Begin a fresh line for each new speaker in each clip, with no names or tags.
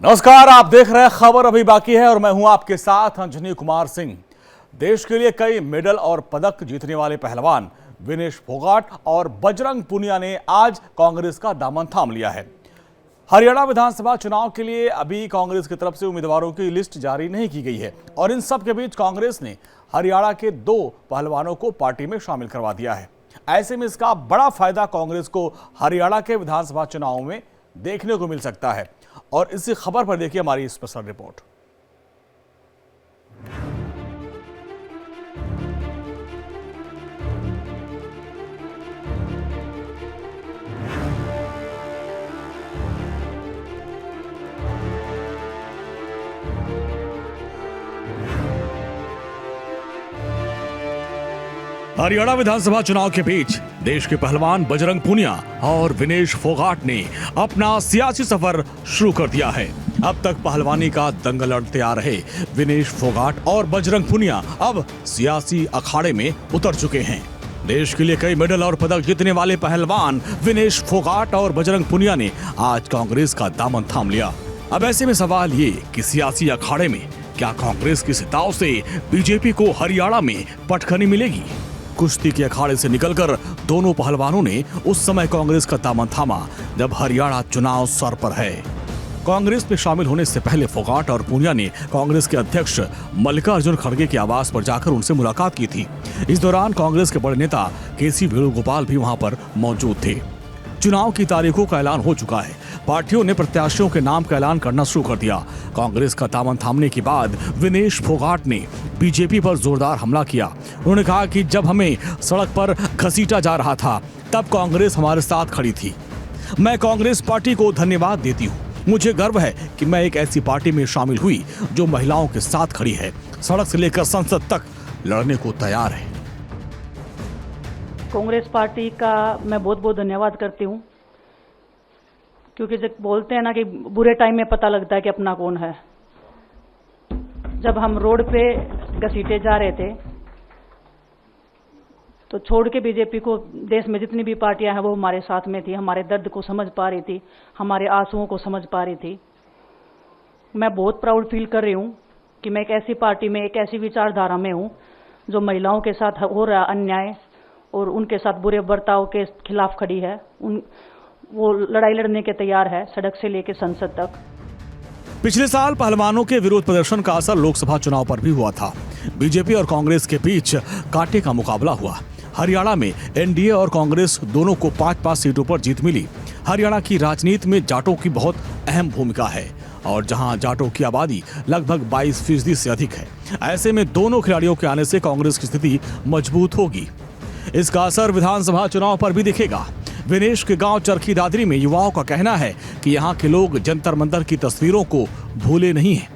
नमस्कार, आप देख रहे हैं खबर अभी बाकी है और मैं हूं आपके साथ अंजनी कुमार सिंह। देश के लिए कई मेडल और पदक जीतने वाले पहलवान विनेश फोगाट और बजरंग पुनिया ने आज कांग्रेस का दामन थाम लिया है। हरियाणा विधानसभा चुनाव के लिए अभी कांग्रेस की तरफ से उम्मीदवारों की लिस्ट जारी नहीं की गई है और इन सब के बीच कांग्रेस ने हरियाणा के 2 पहलवानों को पार्टी में शामिल करवा दिया है। ऐसे में इसका बड़ा फायदा कांग्रेस को हरियाणा के विधानसभा चुनाव में देखने को मिल सकता है और इसी खबर पर देखिए हमारी स्पेशल रिपोर्ट। हरियाणा विधानसभा चुनाव के बीच देश के पहलवान बजरंग पुनिया और विनेश फोगाट ने अपना सियासी सफर शुरू कर दिया है। अब तक पहलवानी का दंगल लड़ते आ रहे विनेश फोगाट और बजरंग पुनिया अब सियासी अखाड़े में उतर चुके हैं। देश के लिए कई मेडल और पदक जीतने वाले पहलवान विनेश फोगाट और बजरंग पुनिया ने आज कांग्रेस का दामन थाम लिया। अब ऐसे में सवाल ये कि सियासी अखाड़े में क्या कांग्रेस की सत्ताओं से बीजेपी को हरियाणा में पटखनी मिलेगी? कुश्ती के अखाड़े से निकलकर दोनों पहलवानों ने उस समय कांग्रेस का दामन थामा जब हरियाणा चुनाव सर पर है। कांग्रेस में शामिल होने से पहले फोगाट और पुनिया ने कांग्रेस के अध्यक्ष मल्लिकार्जुन खड़गे के आवास पर जाकर उनसे मुलाकात की थी। इस दौरान कांग्रेस के बड़े नेता केसी वेणुगोपाल भी वहां पर मौजूद थे। चुनाव की तारीखों का ऐलान हो चुका है। पार्टियों ने प्रत्याशियों के नाम का ऐलान करना शुरू कर दिया। कांग्रेस का दामन थामने के बाद विनेश फोगाट ने बीजेपी पर जोरदार हमला किया। उन्होंने कहा कि जब हमें सड़क पर घसीटा जा रहा था तब कांग्रेस हमारे साथ खड़ी थी। मैं कांग्रेस पार्टी को धन्यवाद देती हूँ। मुझे गर्व है कि मैं एक ऐसी पार्टी में शामिल हुई जो महिलाओं के साथ खड़ी है, सड़क से लेकर संसद तक लड़ने को तैयार है।
कांग्रेस पार्टी का मैं बहुत बहुत धन्यवाद करती हूँ, क्योंकि जब बोलते हैं ना कि बुरे टाइम में पता लगता है कि अपना कौन है। जब हम रोड पे घसीटे जा रहे थे तो छोड़ के बीजेपी को देश में जितनी भी पार्टियां हैं वो हमारे साथ में थी, हमारे दर्द को समझ पा रही थी, हमारे आंसुओं को समझ पा रही थी। मैं बहुत प्राउड फील कर रही हूँ कि मैं एक ऐसी पार्टी में, एक ऐसी विचारधारा में हूँ जो महिलाओं के साथ हो रहा अन्याय और उनके साथ बुरे बर्ताव के खिलाफ खड़ी है। वो लड़ाई लड़ने के तैयार है, सड़क से लेकर संसद तक।
पिछले साल पहलवानों के विरोध प्रदर्शन का असर लोकसभा चुनाव पर भी हुआ था। बीजेपी और कांग्रेस के बीच कांटे का मुकाबला हुआ। हरियाणा में एनडीए और कांग्रेस दोनों को 5-5 सीटों पर जीत मिली। हरियाणा की राजनीति में जाटों की बहुत अहम भूमिका है और जहां जाटों की आबादी लगभग 22% से अधिक है, ऐसे में दोनों खिलाड़ियों के आने से कांग्रेस की स्थिति मजबूत होगी। इसका असर विधानसभा चुनाव पर भी दिखेगा। विनेश के गांव चरखी दादरी में युवाओं का कहना है कि यहां के लोग जंतर मंतर की तस्वीरों को भूले नहीं हैं।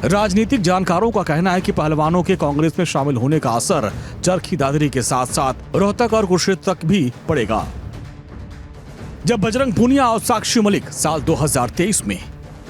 राजनीतिक जानकारों का कहना है कि पहलवानों के कांग्रेस में शामिल होने का असर चरखी दादरी के साथ साथ रोहतक और कुरुक्षेत्र तक भी पड़ेगा। जब बजरंग पुनिया और साक्षी मलिक साल 2023 में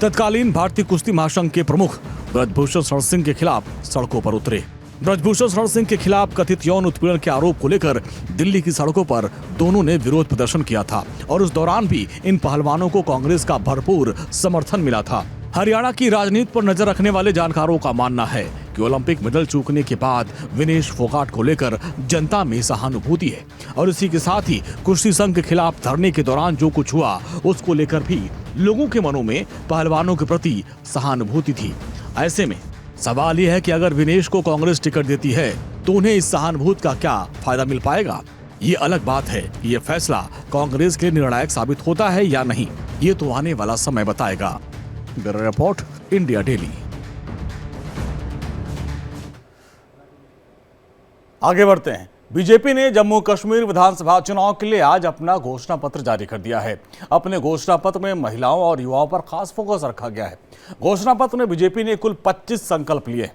तत्कालीन भारतीय कुश्ती महासंघ के प्रमुख ब्रजभूषण शरण सिंह के खिलाफ सड़कों पर उतरे। ब्रजभूषण शरण सिंह के खिलाफ कथित यौन उत्पीड़न के आरोप को लेकर दिल्ली की सड़कों पर दोनों ने विरोध प्रदर्शन किया था और उस दौरान भी इन पहलवानों को कांग्रेस का भरपूर समर्थन मिला था। हरियाणा की राजनीति पर नजर रखने वाले जानकारों का मानना है कि ओलंपिक मेडल चूकने के बाद विनेश फोगाट को लेकर जनता में सहानुभूति है और इसी के साथ ही कुश्ती संघ के खिलाफ धरने के दौरान जो कुछ हुआ उसको लेकर भी लोगों के मनों में पहलवानों के प्रति सहानुभूति थी। ऐसे में सवाल यह है कि अगर विनेश को कांग्रेस टिकट देती है तो उन्हें इस सहानुभूति का क्या फायदा मिल पाएगा? ये अलग बात है कि ये फैसला कांग्रेस के लिए निर्णायक साबित होता है या नहीं, ये तो आने वाला समय बताएगा। Bureau report, India daily. आगे बढ़ते हैं। बीजेपी ने जम्मू कश्मीर विधानसभा चुनाव के लिए आज अपना घोषणा पत्र जारी कर दिया है। अपने घोषणा पत्र में महिलाओं और युवाओं पर खास फोकस रखा गया है। घोषणा पत्र में बीजेपी ने कुल 25 संकल्प लिए।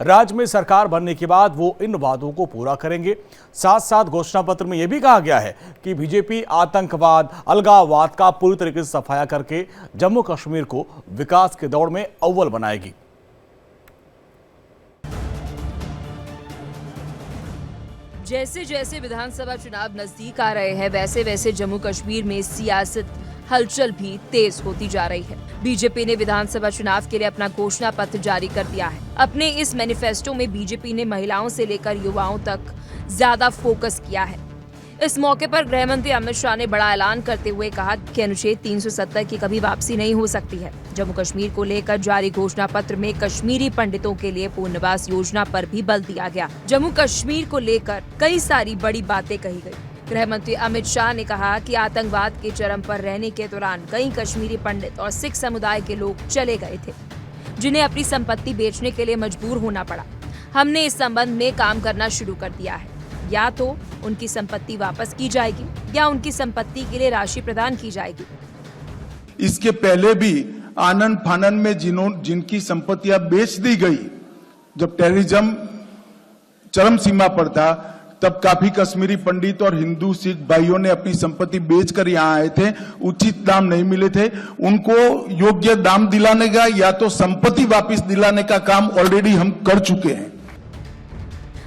राज्य में सरकार बनने के बाद वो इन वादों को पूरा करेंगे। साथ साथ घोषणा पत्र में यह भी कहा गया है कि बीजेपी आतंकवाद, अलगाववाद का पूरी तरीके से सफाया करके जम्मू कश्मीर को विकास के दौड़ में अव्वल बनाएगी।
जैसे जैसे विधानसभा चुनाव नजदीक आ रहे हैं वैसे वैसे जम्मू कश्मीर में सियासत हलचल भी तेज होती जा रही है। बीजेपी ने विधानसभा चुनाव के लिए अपना घोषणा पत्र जारी कर दिया है। अपने इस मैनिफेस्टो में बीजेपी ने महिलाओं से लेकर युवाओं तक ज्यादा फोकस किया है। इस मौके पर गृह मंत्री अमित शाह ने बड़ा ऐलान करते हुए कहा कि अनुच्छेद 370 की कभी वापसी नहीं हो सकती है। जम्मू कश्मीर को लेकर जारी घोषणा पत्र में कश्मीरी पंडितों के लिए पुनर्वास योजना पर भी बल दिया गया। जम्मू कश्मीर को लेकर कई सारी बड़ी बातें कही गई। गृह मंत्री अमित शाह ने कहा कि आतंकवाद के चरम पर रहने के दौरान कई कश्मीरी पंडित और सिख समुदाय के लोग चले गए थे, जिन्हें अपनी संपत्ति बेचने के लिए मजबूर होना पड़ा। हमने इस संबंध में काम करना शुरू कर दिया है। या तो उनकी संपत्ति वापस की जाएगी या उनकी संपत्ति के लिए राशि प्रदान की जाएगी।
इसके पहले भी आनन फानन में जिनकी संपत्तियां बेच दी गई, जब टेररिज्म चरम सीमा पर था, तब काफी कश्मीरी पंडित और हिंदू सिख भाइयों ने अपनी संपत्ति बेचकर यहां आए थे। उचित दाम नहीं मिले थे, उनको योग्य दाम दिलाने का या तो संपत्ति वापस दिलाने का काम ऑलरेडी हम कर चुके हैं।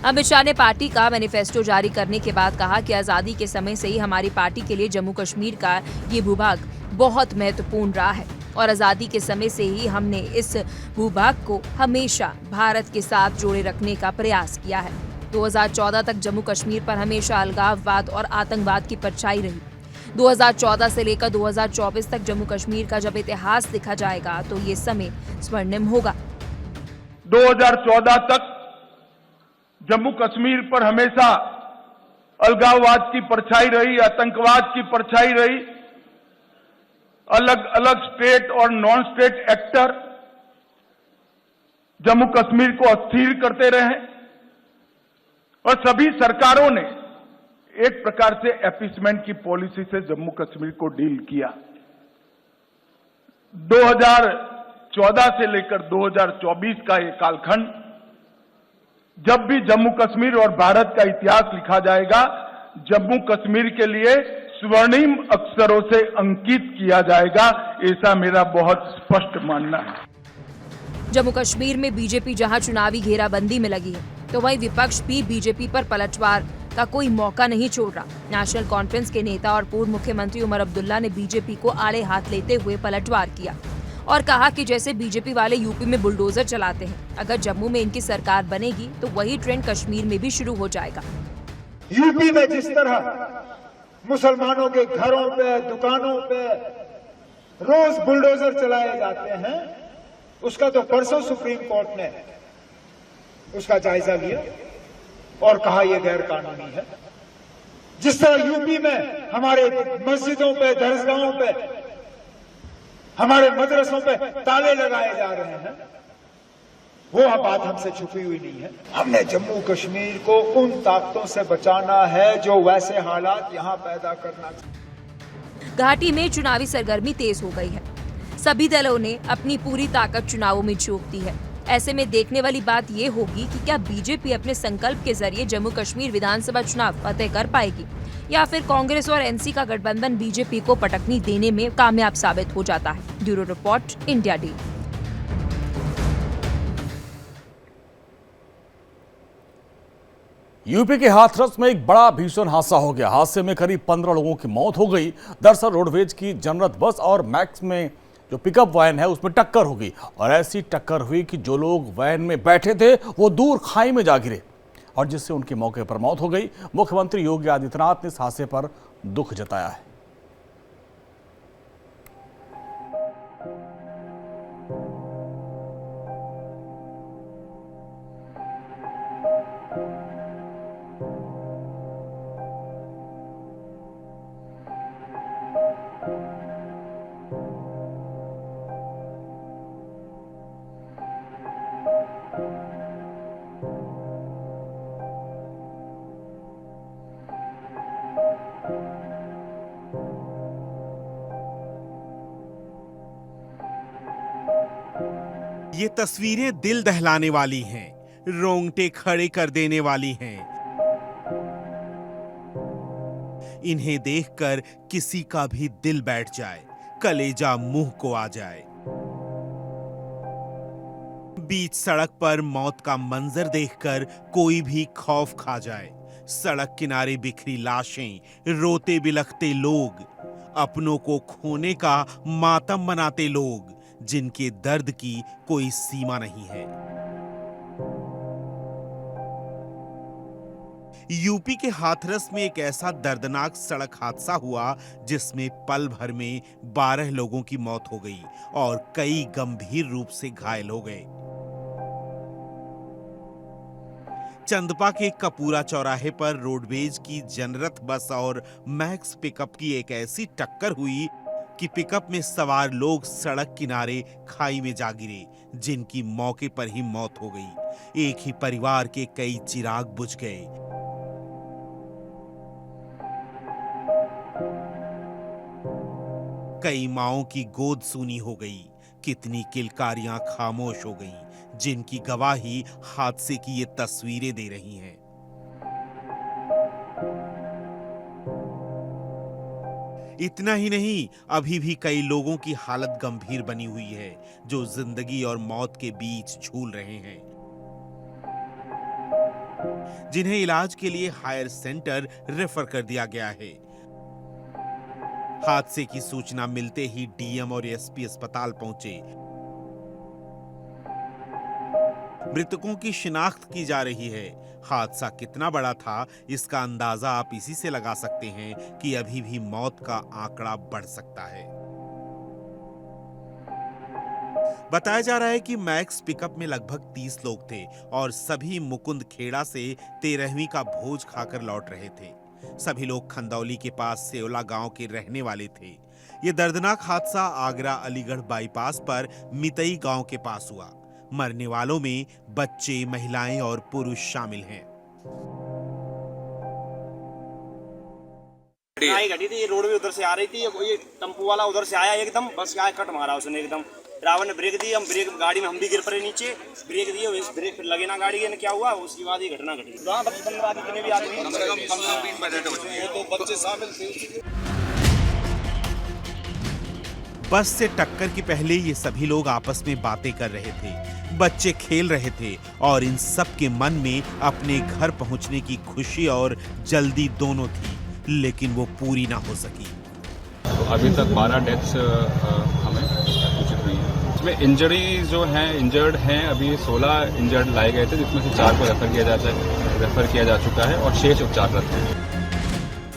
अमित शाह ने पार्टी का मैनिफेस्टो जारी करने के बाद कहा कि आजादी के समय से ही हमारी पार्टी के लिए जम्मू कश्मीर का ये भूभाग बहुत महत्वपूर्ण रहा है और आजादी के समय से ही हमने इस भूभाग को हमेशा भारत के साथ जोड़े रखने का प्रयास किया है। 2014 तक जम्मू कश्मीर पर हमेशा अलगाववाद और आतंकवाद की परछाई रही। 2014 से लेकर 2024 तक जम्मू कश्मीर का जब इतिहास लिखा जाएगा तो ये समय स्वर्णिम होगा।
2014 तक जम्मू कश्मीर पर हमेशा अलगाववाद की परछाई रही, आतंकवाद की परछाई रही। अलग अलग स्टेट और non state actor Jammu Kashmir को अस्थिर करते रहे और सभी सरकारों ने एक प्रकार से एपीसमेंट की पॉलिसी से जम्मू कश्मीर को डील किया। 2014 से लेकर 2024 का ये कालखंड, जब भी जम्मू कश्मीर और भारत का इतिहास लिखा जाएगा, जम्मू कश्मीर के लिए स्वर्णिम अक्षरों से अंकित किया जाएगा, ऐसा मेरा बहुत स्पष्ट मानना है।
जम्मू कश्मीर में बीजेपी जहां चुनावी घेराबंदी में लगी है, तो वहीं विपक्ष भी बीजेपी पर पलटवार का कोई मौका नहीं छोड़ रहा। नेशनल कॉन्फ्रेंस के नेता और पूर्व मुख्यमंत्री उमर अब्दुल्ला ने बीजेपी को आड़े हाथ लेते हुए पलटवार किया और कहा कि जैसे बीजेपी वाले यूपी में बुलडोजर चलाते हैं, अगर जम्मू में इनकी सरकार बनेगी तो वही ट्रेंड कश्मीर में भी शुरू हो जाएगा।
यूपी में जिस तरह मुसलमानों के घरों पे, दुकानों पे रोज बुलडोजर चलाए जाते हैं, उसका तो परसों सुप्रीम कोर्ट ने उसका जायजा लिया और कहा यह गैर कानूनी है। जिस तरह यूपी में हमारे मस्जिदों पे, दरगाहों पे, हमारे मदरसों पे ताले लगाए जा रहे हैं, वो बात हमसे छुपी हुई नहीं है। हमने जम्मू कश्मीर को उन ताकतों से बचाना है जो वैसे हालात यहां पैदा करना चाहिए।
घाटी में चुनावी सरगर्मी तेज हो गई है। सभी दलों ने अपनी पूरी ताकत चुनावों में झोंक दी है। ऐसे में देखने वाली बात ये होगी कि क्या बीजेपी अपने संकल्प के जरिए जम्मू कश्मीर विधानसभा चुनाव फतेह कर पाएगी या फिर कांग्रेस और एनसी का गठबंधन बीजेपी को पटकनी देने में कामयाब साबित हो जाता है। Bureau report, India day.
UP के हाथरस में एक बड़ा भीषण हादसा हो गया। हादसे में करीब 15 लोगों की मौत हो गई। दरअसल रोडवेज की जनरत बस और मैक्स में जो पिकअप वैन है उसमें टक्कर हो गई और ऐसी टक्कर हुई कि जो लोग वैन में बैठे थे वो दूर खाई में जा गिरे और जिससे उनकी मौके पर मौत हो गई। मुख्यमंत्री योगी आदित्यनाथ ने इस हादसे पर दुख जताया है।
ये तस्वीरें दिल दहलाने वाली हैं, रोंगटे खड़े कर देने वाली हैं। इन्हें देखकर किसी का भी दिल बैठ जाए, कलेजा मुंह को आ जाए। बीच सड़क पर मौत का मंजर देखकर कोई भी खौफ खा जाए। सड़क किनारे बिखरी लाशें, रोते बिलखते लोग, अपनों को खोने का मातम मनाते लोग, जिनके दर्द की कोई सीमा नहीं है। यूपी के हाथरस में एक ऐसा दर्दनाक सड़क हादसा हुआ जिसमें पल भर में 12 लोगों की मौत हो गई और कई गंभीर रूप से घायल हो गए। चंदपा के कपूरा चौराहे पर रोडवेज की जनरथ बस और मैक्स पिकअप की एक ऐसी टक्कर हुई कि पिकअप में सवार लोग सड़क किनारे खाई में जा गिरे, जिनकी मौके पर ही मौत हो गई। एक ही परिवार के कई चिराग बुझ गए। कई माओं की गोद सूनी हो गई, कितनी किलकारियां खामोश हो गईं, जिनकी गवाही हादसे की ये तस्वीरें दे रही हैं। इतना ही नहीं, अभी भी कई लोगों की हालत गंभीर बनी हुई है, जो जिंदगी और मौत के बीच झूल रहे हैं, जिन्हें इलाज के लिए हायर सेंटर रेफर कर दिया गया है। हादसे की सूचना मिलते ही डीएम और एसपी अस्पताल पहुंचे। मृतकों की शिनाख्त की जा रही है। हादसा कितना बड़ा था, इसका अंदाजा आप इसी से लगा सकते हैं कि अभी भी मौत का आंकड़ा बढ़ सकता है। बताया जा रहा है कि मैक्स पिकअप में लगभग 30 लोग थे और सभी मुकुंद खेड़ा से 13वीं का भोज खाकर लौट रहे थे। सभी लोग खंदौली के पास सेवला गांव के रहने वाले थे। यह दर्दनाक हादसा आगरा अलीगढ़ बाईपास पर मितई गांव के पास हुआ। मरने वालों में बच्चे, महिलाएं और पुरुष शामिल हैं।
घटी थी, ये रोड भी उधर से आ रही थी, ये टेम्पो वाला उधर से आया एकदम, बस यहाँ कट मारा उसने एकदम। ड्राइवर ने ब्रेक दी, हम ब्रेक गाड़ी में हम भी गिर पड़े नीचे, ब्रेक दिए, ब्रेक फिर लगे ना गाड़ी के, क्या हुआ उसके बाद ये घटना घटी। 10-15 आदमी, कितने भी आदमी, तो बच्चे शामिल थे।
बस से टक्कर के पहले ये सभी लोग आपस में बातें कर रहे थे, बच्चे खेल रहे थे और इन सब के मन में अपने घर पहुंचने की खुशी और जल्दी दोनों थी, लेकिन वो पूरी ना हो सकी।
अभी तक 12 डेथ्स हमें सूचित हुई है। इसमें इंजरी जो हैं, इंजर्ड हैं, अभी 16 इंजर्ड लाए गए थे, जिसमें से 4 को रेफर किया जा चुका है और शेष उपचाररत हैं।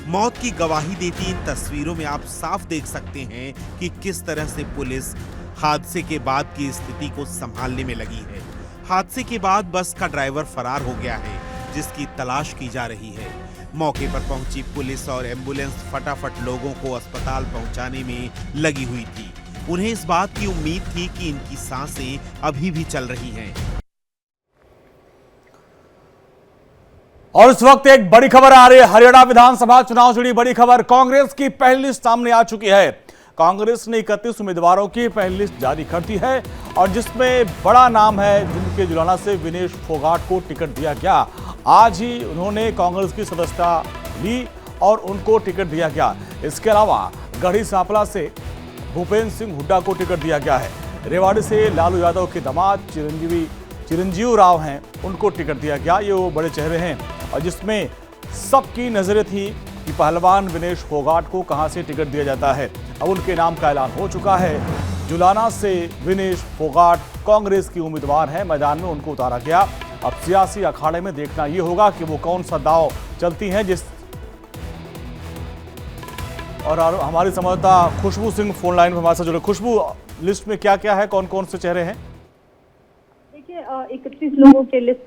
मौत की गवाही देती इन तस्वीरों में आप साफ देख सकते हैं कि किस तरह से पुलिस हादसे के बाद की स्थिति को संभालने में लगी है। हादसे के बाद बस का ड्राइवर फरार हो गया है, जिसकी तलाश की जा रही है। मौके पर पहुंची पुलिस और एम्बुलेंस फटाफट लोगों को अस्पताल पहुंचाने में लगी हुई थी। उन्हें इस बात की उम्मीद थी कि इनकी सांसें अभी भी चल रही हैं।
और इस वक्त एक बड़ी खबर आ रही है, हरियाणा विधानसभा चुनाव जुड़ी बड़ी खबर। कांग्रेस की पहली लिस्ट सामने आ चुकी है। कांग्रेस ने 31 उम्मीदवारों की पहली लिस्ट जारी कर दी है और जिसमें बड़ा नाम है, जिनके जुलाना से विनेश फोगाट को टिकट दिया गया। आज ही उन्होंने कांग्रेस की सदस्यता ली और उनको टिकट दिया गया। इसके अलावा गढ़ी सांपला से भूपेंद्र सिंह हुड्डा को टिकट दिया गया है। रेवाड़ी से लालू यादव के दामाद चिरंजीव राव हैं, उनको टिकट दिया गया। ये वो बड़े चेहरे हैं और जिसमें सबकी नजरें थी कि पहलवान विनेश फोगाट को कहां से टिकट दिया जाता है। अब उनके नाम का ऐलान हो चुका है। जुलाना से विनेश फोगाट कांग्रेस की उम्मीदवार हैं, मैदान में उनको उतारा गया। अब सियासी अखाड़े में देखना यह होगा कि वो कौन सा दांव चलती हैं। और हमारी संवाददाता खुशबू सिंह फोन लाइन में हमारे साथ जुड़े। खुशबू, लिस्ट में क्या क्या है, कौन कौन से चेहरे हैं?
देखिए, 31 लोगों के लिस्ट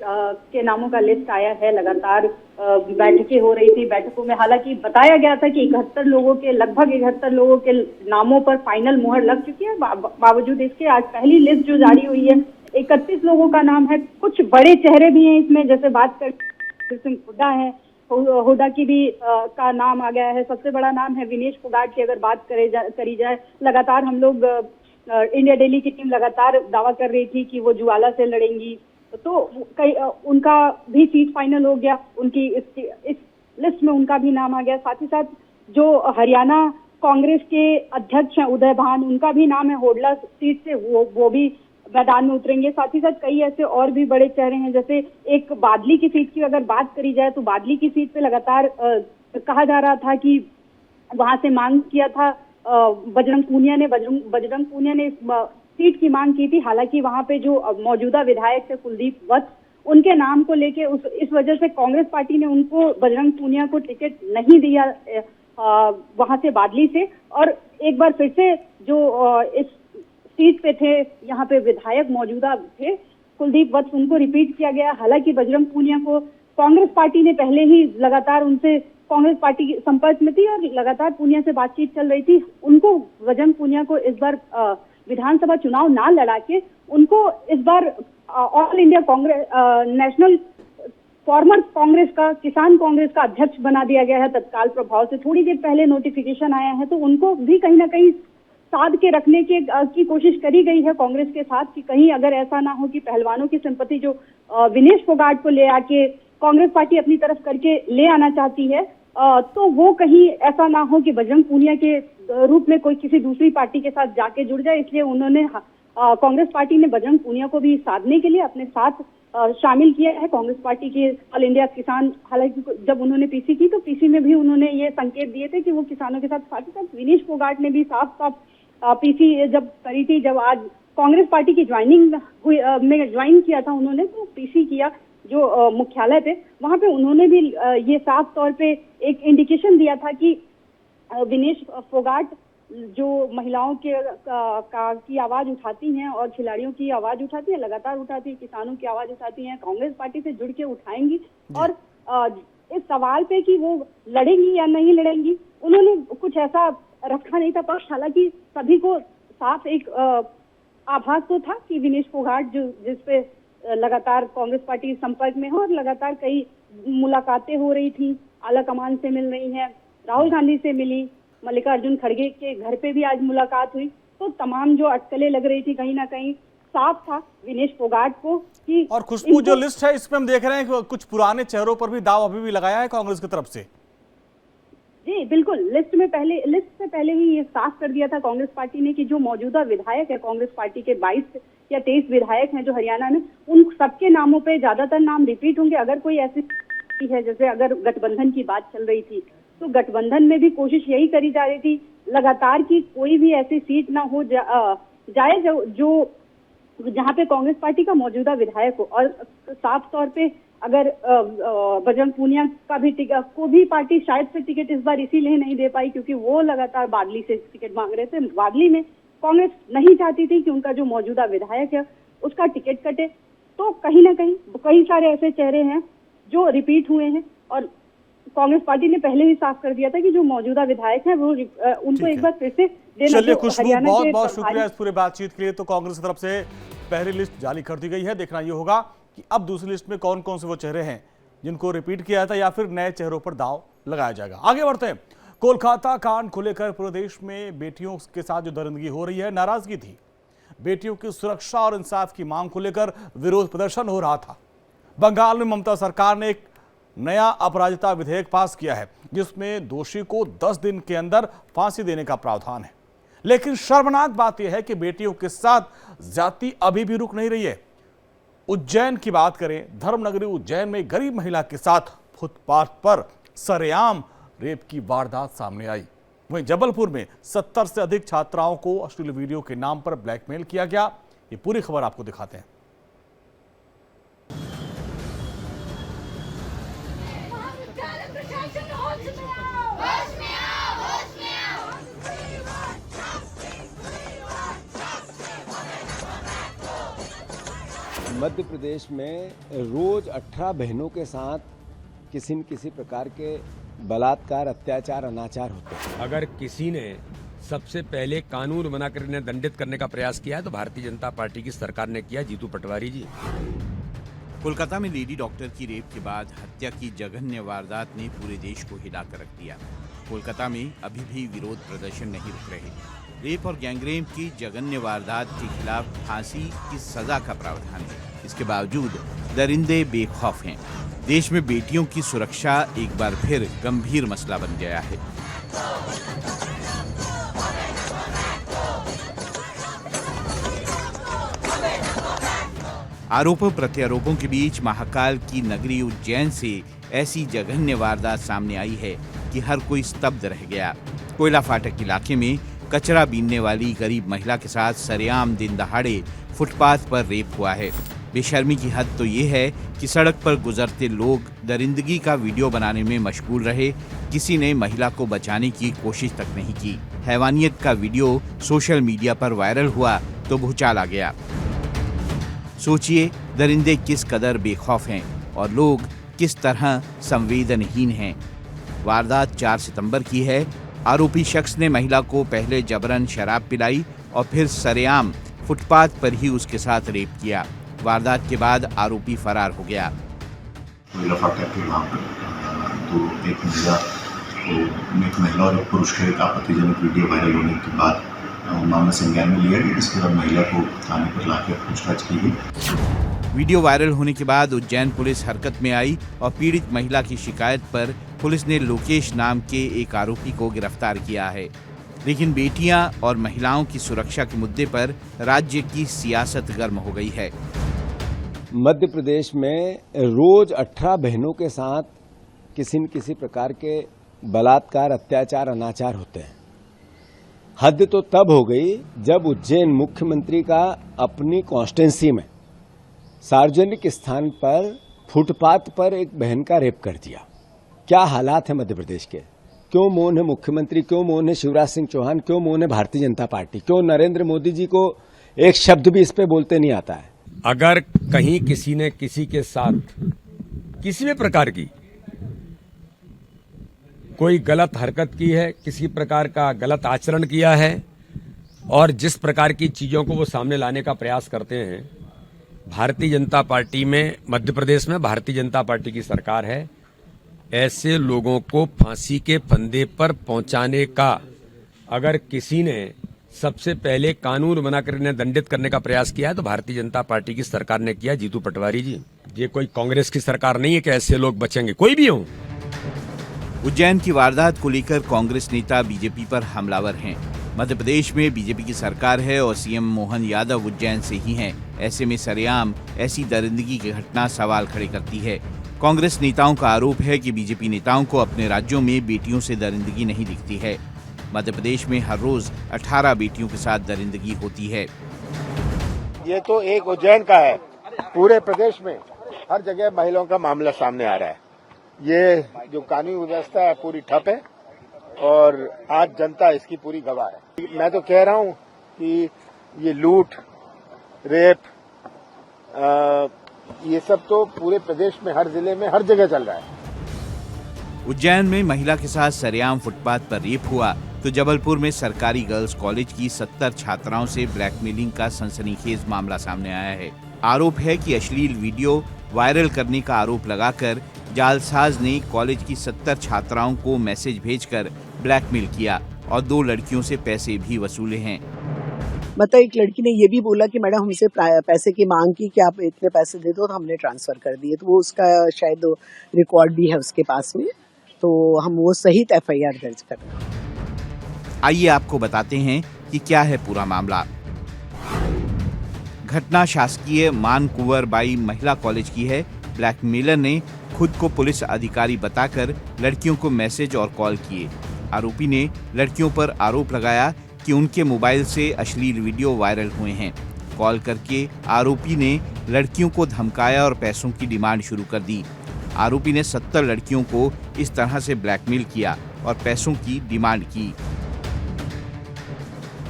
के नामों का लिस्ट आया है। लगातार बैठकें हो रही थी। बैठकों में हालांकि बताया गया था कि लगभग 71 लोगों के नामों पर फाइनल मुहर लग चुकी है। बावजूद इसके आज पहली लिस्ट जो जारी हुई है, 31 लोगों का नाम है। कुछ बड़े चेहरे भी हैं इसमें, जैसे बात कर सिंह हुड्डा है, हुड्डा की भी का नाम आ गया है। सबसे बड़ा नाम है विनेश फोगाट की। अगर बात करी जाए, लगातार हम लोग इंडिया डेली की टीम लगातार दावा कर रही थी कि वो ज्वाला से लड़ेंगी, तो उनका भी सीट फाइनल हो गया। उनकी इस लिस्ट में उनका भी नाम आ गया। साथ ही साथ जो हरियाणा कांग्रेस के अध्यक्ष हैं उदय भान, उनका भी नाम है। होडला सीट से वो भी मैदान में उतरेंगे। साथ ही साथ कई ऐसे और भी बड़े चेहरे हैं, जैसे एक बादली की सीट की अगर बात करी जाए तो बादली की सीट पे लगातार कहा जा रहा था कि वहां से मांग किया था बजरंग पूनिया ने सीट की मांग की थी। हालांकि वहां पे जो मौजूदा विधायक थे कुलदीप वत्स, उनके नाम को लेके इस वजह से कांग्रेस पार्टी ने उनको बजरंग पूनिया को टिकट नहीं दिया वहां से बादली से। और एक बार फिर से जो इस सीट पे थे, यहाँ पे विधायक मौजूदा थे कुलदीप वत्स, उनको रिपीट किया गया। हालांकि बजरंग पूनिया को कांग्रेस पार्टी ने पहले ही लगातार उनसे कांग्रेस पार्टी के संपर्क में थी और लगातार पूनिया से बातचीत चल रही थी। उनको बजरंग पूनिया को इस बार विधानसभा चुनाव ना लड़ा के उनको इस बार all India Congress national farmer Congress का, किसान कांग्रेस का अध्यक्ष बना दिया गया है तत्काल प्रभाव से। थोड़ी देर पहले नोटिफिकेशन आया है, तो उनको भी कहीं ना कहीं साध के रखने की कोशिश करी गई है कांग्रेस के साथ, कि कहीं अगर ऐसा ना हो कि पहलवानों की सिंपैथी जो विनेश फोगाट को ले आके कांग्रेस पार्टी अपनी तरफ करके ले आना चाहती है, तो वो कहीं ऐसा ना हो कि बजरंग पूनिया के रूप में कोई किसी दूसरी पार्टी के साथ जाके जुड़ जाए। इसलिए उन्होंने कांग्रेस पार्टी ने बजरंग पूनिया को भी साधने के लिए अपने साथ शामिल किया है। कांग्रेस पार्टी के ऑल इंडिया किसान, हालांकि जब उन्होंने पीसी की तो पीसी में भी उन्होंने ये संकेत दिए थे कि वो किसानों के साथ साथ विनेश फोगाट ने भी साफ साफ पीसी जब करी थी, जब आज कांग्रेस पार्टी की ज्वाइनिंग में ज्वाइन किया था उन्होंने, तो पीसी किया जो मुख्यालय पे, वहां पे उन्होंने भी ये साफ तौर पे एक इंडिकेशन दिया था कि विनेश फोगाट जो महिलाओं के की आवाज उठाती हैं और खिलाड़ियों की आवाज उठाती है, लगातार उठाती है, किसानों की आवाज उठाती हैं, कांग्रेस पार्टी से जुड़ के उठाएंगी। और इस सवाल पे कि वो लड़ेंगी या नहीं लड़ेंगी, उन्होंने कुछ ऐसा रखा नहीं था पक्ष। हालांकि सभी को साफ एक आभास तो था कि विनेश फोगाट जिसपे लगातार कांग्रेस पार्टी संपर्क में है और लगातार कई मुलाकातें हो रही थी, आला कमान से मिल रही है, राहुल गांधी से मिली, मल्लिकार्जुन खड़गे के घर पे भी आज मुलाकात हुई, तो तमाम जो अटकलें लग रही थी कहीं ना कहीं साफ था विनेश फोगाट को कि।
और खुशबू, जो लिस्ट है इसमें हम देख रहे हैं कि कुछ पुराने चेहरों पर भी दाव अभी भी लगाया है कांग्रेस की तरफ से।
जी बिल्कुल, लिस्ट से पहले ही ये साफ कर दिया था कांग्रेस पार्टी ने कि जो मौजूदा विधायक है कांग्रेस पार्टी के 22 या 23 विधायक हैं जो हरियाणा में, उन सबके नामों पे ज्यादातर नाम रिपीट होंगे। अगर कोई ऐसी है, जैसे अगर गठबंधन की बात चल रही थी, तो गठबंधन में भी कोशिश यही करी जा रही थी लगातार कि कोई भी ऐसी सीट ना हो जाए जो जहां पे कांग्रेस पार्टी का मौजूदा विधायक हो। और साफ तौर पे अगर बजरंग पूनिया का भी टिकट को भी पार्टी शायद से टिकट इस बार इसीलिए नहीं दे पाई क्योंकि वो लगातार बादली से टिकट मांग रहे थे। बादली में कांग्रेस नहीं चाहती थी कि उनका जो मौजूदा विधायक है उसका टिकट कटे। तो कहीं ना कहीं कई सारे ऐसे चेहरे हैं जो रिपीट हुए हैं और कांग्रेस पार्टी ने पहले ही साफ कर दिया था कि जो मौजूदा विधायक हैं वो उनको एक बार फिर से देना।
चलिए खुशबू, बहुत बहुत शुक्रिया इस पूरे बातचीत के लिए। तो कांग्रेस की तरफ से पहली लिस्ट जारी कर दी गई है। देखना ये होगा कि अब दूसरी लिस्ट में कौन कौन से वो चेहरे हैं जिनको रिपीट किया था या फिर नए चेहरों पर दांव लगाया जाएगा। आगे बढ़ते हैं। कोलकाता कांड को लेकर पूरे देश में बेटियों के साथ जो दरिंदगी हो रही है, नाराजगी थी। बेटियों की सुरक्षा और इंसाफ की मांग को लेकर विरोध प्रदर्शन हो रहा था। बंगाल में ममता सरकार ने एक नया अपराजिता विधेयक पास किया है जिसमें दोषी को 10 दिन के अंदर फांसी देने का प्रावधान है। लेकिन शर्मनाक बात यह है कि बेटियों के साथ ज्यादती अभी भी रुक नहीं रही है। उज्जैन की बात करें, धर्मनगरी उज्जैन में गरीब महिला के साथ फुटपाथ पर सरेआम रेप की वारदात सामने आई। वहीं जबलपुर में 70 से अधिक छात्राओं को अश्लील वीडियो के नाम पर ब्लैकमेल किया गया। ये पूरी खबर आपको दिखाते हैं।
मध्य प्रदेश में रोज 18 बहनों के साथ किसी न किसी प्रकार के बलात्कार, अत्याचार, अनाचार होते हैं।
अगर किसी ने सबसे पहले कानून बनाकर इन्हें दंडित करने का प्रयास किया है तो भारतीय जनता पार्टी की सरकार ने किया, जीतू पटवारी जी।
कोलकाता में लेडी डॉक्टर की रेप के बाद हत्या की जघन्य वारदात ने पूरे देश को हिला कर रख दिया। कोलकाता में अभी भी विरोध प्रदर्शन नहीं रुक रहे। रेप और गैंगरेप की जघन्य वारदात के खिलाफ फांसी की सजा का प्रावधान है। इसके बावजूद दरिंदे बेखौफ हैं। देश में बेटियों की सुरक्षा एक बार फिर गंभीर मसला बन गया है। आरोपों प्रत्यारोपों के बीच महाकाल की नगरी उज्जैन से ऐसी जघन्य वारदात सामने आई है कि हर कोई स्तब्ध रह गया।
कोयला फाटक इलाके में कचरा बीनने वाली गरीब महिला के साथ सरेआम दिन दहाड़े फुटपाथ पर रेप हुआ है। बेशर्मी की हद तो ये है कि सड़क पर गुजरते लोग दरिंदगी का वीडियो बनाने में मशगूल रहे, किसी ने महिला को बचाने की कोशिश तक नहीं की। हैवानियत का वीडियो सोशल मीडिया पर वायरल हुआ तो भूचाल आ गया। सोचिए, दरिंदे किस कदर बेखौफ हैं और लोग किस तरह संवेदनहीन हैं। वारदात 4 सितंबर की है। आरोपी शख्स ने महिला को पहले जबरन शराब पिलाई और फिर सरेआम फुटपाथ पर ही उसके साथ रेप किया। वारदात के बाद आरोपी फरार हो गया।
कोयला फाटक के वहाँ पर तो एक महिला और एक पुरुष का एक आपत्तिजनक वीडियो वायरल होने के बाद मामला संज्ञान में लिया गया। इसके बाद महिला को थाने पर लाकर पूछताछ की गई।
वीडियो वायरल होने के बाद उज्जैन पुलिस हरकत में आई और पीड़ित महिला की शिकायत पर पुलिस ने लोकेश नाम के एक आरोपी को गिरफ्तार किया है। लेकिन बेटियां और महिलाओं की सुरक्षा के मुद्दे पर राज्य की सियासत गर्म हो गई है।
मध्य प्रदेश में रोज 18 बहनों के साथ किसी न किसी प्रकार के बलात्कार, अत्याचार, अनाचार होते हैं। हद तो तब हो गई जब उज्जैन मुख्यमंत्री का अपनी कॉन्स्टिट्यूंसी में सार्वजनिक स्थान पर फुटपाथ पर एक बहन का रेप कर दिया। क्या हालात है मध्य प्रदेश के? क्यों मौन है मुख्यमंत्री, क्यों मौन है शिवराज सिंह चौहान, क्यों मौन है भारतीय जनता पार्टी, क्यों नरेंद्र मोदी जी को एक शब्द भी इस पे बोलते नहीं आता है?
अगर कहीं किसी ने किसी के साथ किसी भी प्रकार की कोई गलत हरकत की है, किसी प्रकार का गलत आचरण किया है और जिस प्रकार की चीजों को वो सामने लाने का प्रयास करते हैं, भारतीय जनता पार्टी में, मध्य प्रदेश में भारतीय जनता पार्टी की सरकार है। ऐसे लोगों को फांसी के फंदे पर पहुंचाने का अगर किसी ने सबसे पहले कानून बनाकर इन्हें दंडित करने का प्रयास किया है तो भारतीय जनता पार्टी की सरकार ने किया। जीतू पटवारी जी, ये कोई कांग्रेस की सरकार नहीं है कि ऐसे लोग बचेंगे, कोई भी हो।
उज्जैन की वारदात को लेकर कांग्रेस नेता बीजेपी पर हमलावर हैं। मध्य प्रदेश में बीजेपी की सरकार है और सीएम मोहन यादव उज्जैन से ही हैं। ऐसे में सरेआम ऐसी दरिंदगी की घटना सवाल खड़े करती है। कांग्रेस नेताओं का आरोप है कि बीजेपी नेताओं को अपने राज्यों में बेटियों से दरिंदगी नहीं दिखती है। मध्य प्रदेश में हर रोज 18 बेटियों के साथ दरिंदगी होती है।
ये तो एक उज्जैन का है, पूरे प्रदेश में हर जगह महिलाओं का मामला सामने आ रहा है। ये जो कानूनी व्यवस्था है पूरी ठप है और आज जनता इसकी पूरी गवाह है। मैं तो कह रहा हूं कि ये लूट, रेप, ये सब तो पूरे प्रदेश में हर जिले में हर जगह चल रहा है।
उज्जैन में महिला के साथ सरेआम फुटपाथ पर रेप हुआ तो जबलपुर में सरकारी गर्ल्स कॉलेज की 70 छात्राओं से ब्लैकमेलिंग का सनसनीखेज मामला सामने आया है। आरोप है कि अश्लील वीडियो वायरल करने का आरोप लगाकर जालसाज ने कॉलेज की 70 छात्राओं को मैसेज भेजकर ब्लैकमेल किया और 2 लड़कियों से पैसे भी वसूले हैं।
मतलब एक लड़की ने ये भी बोला कि मैडम हमसे पैसे की मांग की कि आप इतने पैसे दे दो, तो हमने ट्रांसफर कर दिए। तो वो उसका शायद रिकॉर्ड भी है उसके पास में, तो हम वो सहित एफआईआर दर्ज कर रहे हैं।
आइए आपको बताते हैं कि क्या है पूरा मामला। घटना शासकीय मान कुंवर बाई महिला कॉलेज की है। ब्लैकमेलर ने खुद को पुलिस अधिकारी बताकर लड़कियों को मैसेज और कॉल किए। आरोपी ने लड़कियों पर आरोप लगाया कि उनके मोबाइल से अश्लील वीडियो वायरल हुए हैं। कॉल करके आरोपी ने लड़कियों को धमकाया और पैसों की डिमांड शुरू कर दी। आरोपी ने 70 लड़कियों को इस तरह से ब्लैकमेल किया और पैसों की डिमांड की।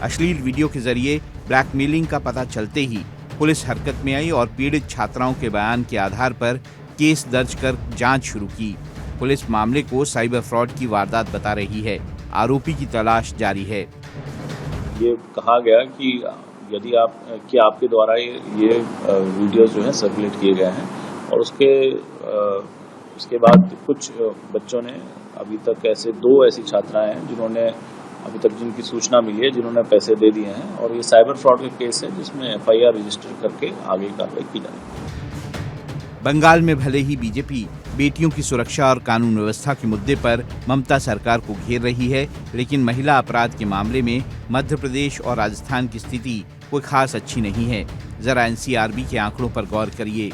अश्लील वीडियो के जरिए ब्लैकमेलिंग का पता चलते ही पुलिस हरकत में आई और पीड़ित छात्राओं के बयान के आधार पर केस दर्ज कर जांच शुरू की। पुलिस मामले को साइबर फ्रॉड की वारदात बता रही है। आरोपी की तलाश जारी है।
ये कहा गया कि यदि आपके द्वारा ये वीडियो जो है सर्कुलेट किए गए हैं और उसके बाद कुछ बच्चों ने अभी तक ऐसी छात्राएं हैं जिन्होंने अभी तक जिनकी सूचना मिली है, जिन्होंने पैसे दे दिए हैं और ये साइबर फ्रॉड का केस है जिसमें एफआईआर रजिस्टर करके आगे कार्रवाई की जाएगी।
बंगाल में भले ही बीजेपी बेटियों की सुरक्षा और कानून व्यवस्था के मुद्दे पर ममता सरकार को घेर रही है, लेकिन महिला अपराध के मामले में मध्य प्रदेश और राजस्थान की स्थिति कोई खास अच्छी नहीं है। जरा एनसीआरबी के आंकड़ों पर गौर करिए।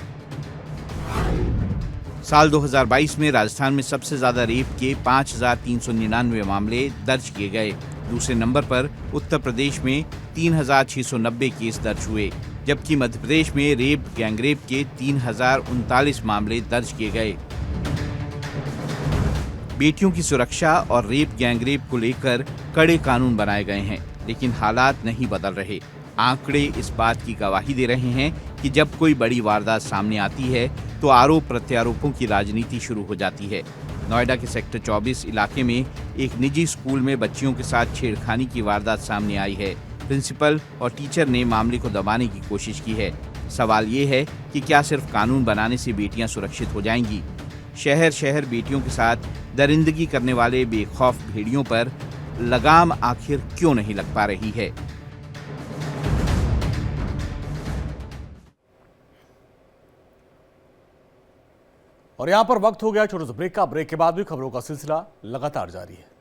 साल 2022 में राजस्थान में सबसे ज्यादा रेप के 5,399 मामले दर्ज किए गए। दूसरे नंबर पर उत्तर प्रदेश में 3,690 केस दर्ज हुए, जबकि मध्य प्रदेश में रेप गैंगरेप के 3,039 मामले दर्ज किए गए। बेटियों की सुरक्षा और रेप गैंगरेप को लेकर कड़े कानून बनाए गए हैं, लेकिन हालात नहीं बदल रहे। आंकड़े इस बात की गवाही दे रहे हैं कि जब कोई बड़ी वारदात सामने आती है तो आरोप प्रत्यारोपों की राजनीति शुरू हो जाती है। नोएडा के सेक्टर 24 इलाके में एक निजी स्कूल में बच्चियों के साथ छेड़खानी की वारदात सामने आई है। प्रिंसिपल और टीचर ने मामले को दबाने की कोशिश की है। सवाल ये है कि क्या सिर्फ कानून बनाने से बेटियां सुरक्षित हो जाएंगी? शहर शहर बेटियों के साथ दरिंदगी करने वाले बेखौफ भेड़ियों पर लगाम आखिर क्यों नहीं लग पा रही है?
और यहां पर वक्त हो गया छोटे से ब्रेक का। ब्रेक के बाद भी खबरों का सिलसिला लगातार जारी है।